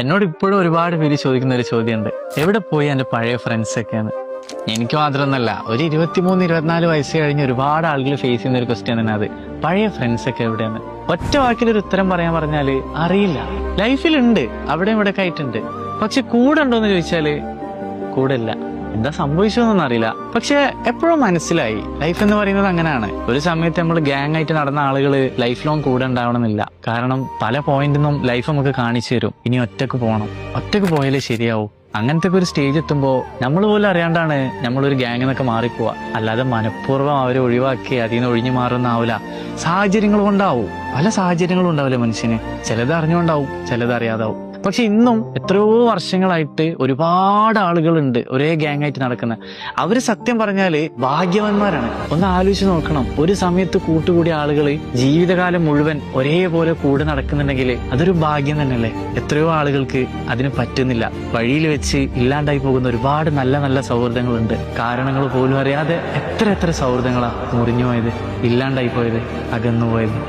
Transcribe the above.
എന്നോട് ഇപ്പോഴും ഒരുപാട് പേര് ചോദിക്കുന്ന ഒരു ചോദ്യമുണ്ട്, എവിടെ പോയി എൻ്റെ പഴയ ഫ്രണ്ട്സ് ഒക്കെയാണ്. എനിക്ക് മാത്രമൊന്നല്ല, ഒരു 23-24 വയസ്സ് കഴിഞ്ഞ് ഒരുപാട് ആളുകൾ ഫേസ് ചെയ്യുന്ന ഒരു ക്വസ്റ്റ്യൻ തന്നെ അത്. പഴയ ഫ്രണ്ട്സ് ഒക്കെ എവിടെയാണ്? ഒറ്റ വാക്കിലൊരു ഉത്തരം പറയാൻ പറഞ്ഞാല് അറിയില്ല. ലൈഫിലുണ്ട്, അവിടെ ഇവിടെ ഒക്കെ ആയിട്ടുണ്ട്. പക്ഷെ കൂടെ ഉണ്ടോന്ന് ചോദിച്ചാല് കൂടെ ഇല്ല. എന്താ സംഭവിച്ചതെന്നൊന്നും അറിയില്ല. പക്ഷെ എപ്പോഴും മനസ്സിലായി, ലൈഫ് എന്ന് പറയുന്നത് അങ്ങനെയാണ്. ഒരു സമയത്ത് നമ്മൾ ഗ്യാങ് ആയിട്ട് നടന്ന ആളുകൾ ലൈഫ് ലോങ് കൂടെ ഉണ്ടാവണമെന്നില്ല. കാരണം പല പോയിന്റിന്നും ലൈഫ് നമുക്ക് കാണിച്ചു തരും, ഇനി ഒറ്റക്ക് പോകണം, ഒറ്റക്ക് പോയാലേ ശരിയാവും. അങ്ങനത്തെ ഒരു സ്റ്റേജ് എത്തുമ്പോൾ നമ്മൾ പോലും അറിയാണ്ടാണ് നമ്മളൊരു ഗ്യാങ് എന്നൊക്കെ മാറിപ്പോവാ. അല്ലാതെ മനഃപൂർവ്വം അവരെ ഒഴിവാക്കി അതിൽ നിന്ന് ഒഴിഞ്ഞു മാറുന്നാവില്ല. സാഹചര്യങ്ങൾ കൊണ്ടാവും, പല സാഹചര്യങ്ങളും ഉണ്ടാവില്ല മനുഷ്യന്. ചിലത് അറിഞ്ഞുകൊണ്ടാവും, ചിലത് അറിയാതാവും. പക്ഷെ ഇന്നും എത്രയോ വർഷങ്ങളായിട്ട് ഒരുപാട് ആളുകളുണ്ട് ഒരേ ഗ്യാങ് ആയിട്ട് നടക്കുന്നത്. അവര് സത്യം പറഞ്ഞാല് ഭാഗ്യവാന്മാരാണ്. ഒന്ന് ആലോചിച്ച് നോക്കണം, ഒരു സമയത്ത് കൂട്ടുകൂടിയ ആളുകൾ ജീവിതകാലം മുഴുവൻ ഒരേപോലെ കൂടെ നടക്കുന്നുണ്ടെങ്കിൽ അതൊരു ഭാഗ്യം തന്നെയല്ലേ. എത്രയോ ആളുകൾക്ക് അതിന് പറ്റുന്നില്ല. വഴിയിൽ വെച്ച് ഇല്ലാണ്ടായി പോകുന്ന ഒരുപാട് നല്ല നല്ല സൗഹൃദങ്ങളുണ്ട്. കാരണങ്ങൾ പോലും അറിയാതെ എത്ര സൗഹൃദങ്ങളാ മുറിഞ്ഞു പോയത്, ഇല്ലാണ്ടായി പോയത്, അകന്നുപോയത്.